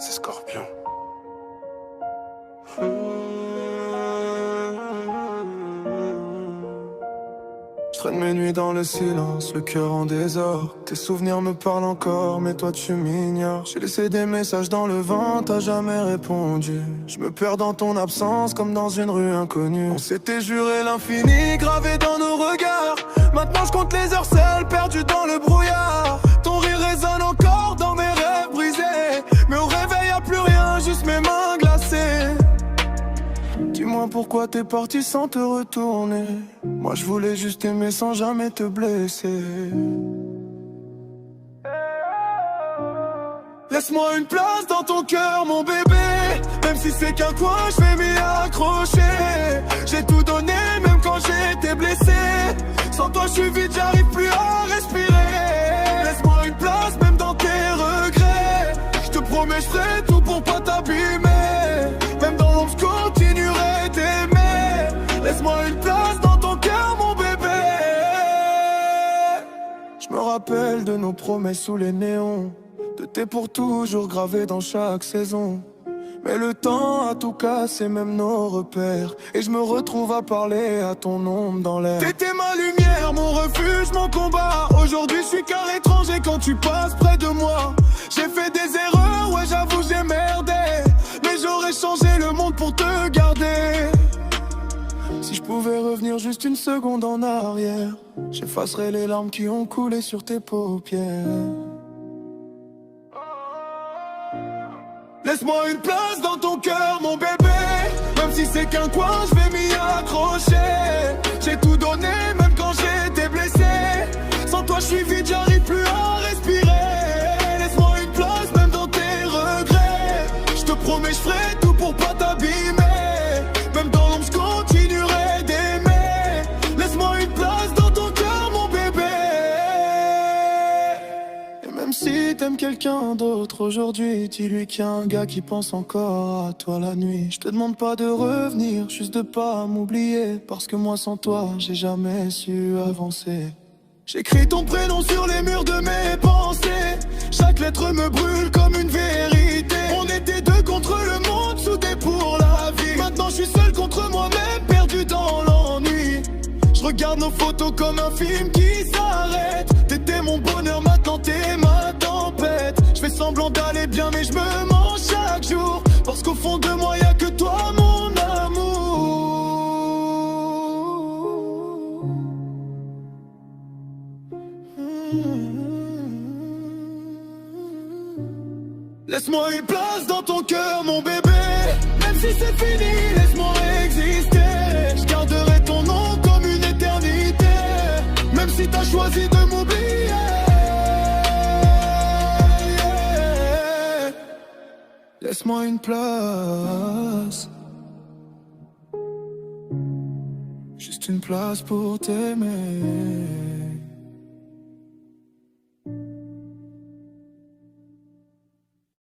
C'est Scorpion. Je traîne mes nuits dans le silence, le cœur en désordre. Tes souvenirs me parlent encore, mais toi tu m'ignores. J'ai laissé des messages dans le vent, t'as jamais répondu. Je me perds dans ton absence comme dans une rue inconnue. On s'était juré l'infini, gravé dans nos regards. Maintenant je compte les heures seules, perdu dans le brouillard. Ton rire résonne encore dans mes rêves brisés. Mais au réveil y'a plus rien, juste mes mains glacées. Dis-moi pourquoi t'es parti sans te retourner. Moi je voulais juste aimer sans jamais te blesser. Laisse-moi une place dans ton cœur mon bébé. Même si c'est qu'un coin je vais m'y accrocher. J'ai tout donné même quand j'étais blessé. Sans toi je suis vide, j'arrive plus à respirer. Laisse-moi une place même dans tes regrets. Je te promets je ferai tout pour pas t'abîmer. Même dans l'ombre je continuerai d'aimer. Laisse-moi une place dans ton cœur mon bébé. Je me rappelle de nos promesses sous les néons, de tes pour toujours gravés dans chaque saison. Mais le temps a tout cassé, même nos repères. Et je me retrouve à parler à ton ombre dans l'air. T'étais ma lumière, mon refuge, mon combat. Aujourd'hui je suis qu'un étranger quand tu passes près de moi. J'ai fait des erreurs, ouais j'avoue j'ai merdé. Mais j'aurais changé le monde pour te garder. Si je pouvais revenir juste une seconde en arrière, j'effacerais les larmes qui ont coulé sur tes paupières. Laisse-moi une place dans ton cœur mon bébé. Même si c'est qu'un coin je vais m'y accrocher. J'ai tout donné même quand j'étais blessé. Sans toi je suis vide, j'arrive plus à respirer. Laisse-moi une place même dans tes regrets. Je te promets je ferai tout pour pas t'abîmer. Même dans l'ombre je continuerai d'aimer. Laisse-moi une place dans ton cœur mon bébé. Et même si t'aimes quelqu'un d'autre aujourd'hui, dis-lui qu'il y a un gars qui pense encore à toi la nuit. Je te demande pas de revenir, juste de pas m'oublier. Parce que moi sans toi, j'ai jamais su avancer. J'écris ton prénom sur les murs de mes pensées. Chaque lettre me brûle comme une vérité. On était deux contre le monde, soudés pour la vie. Maintenant je suis seul contre moi-même, perdu dans l'ennui. Je regarde nos photos comme un film qui s'arrête. T'étais mon bonheur, maintenant t'es ma tempête. Je fais semblant d'aller bien mais je me mens chaque jour. Parce qu'au fond de moi y'a que toi mon amour. Laisse-moi une place dans ton cœur mon bébé. Même si c'est fini, laisse-moi exister. Je garderai ton nom comme une éternité. Même si t'as choisi de m'oublier, yeah. Laisse-moi une place. Juste une place pour t'aimer.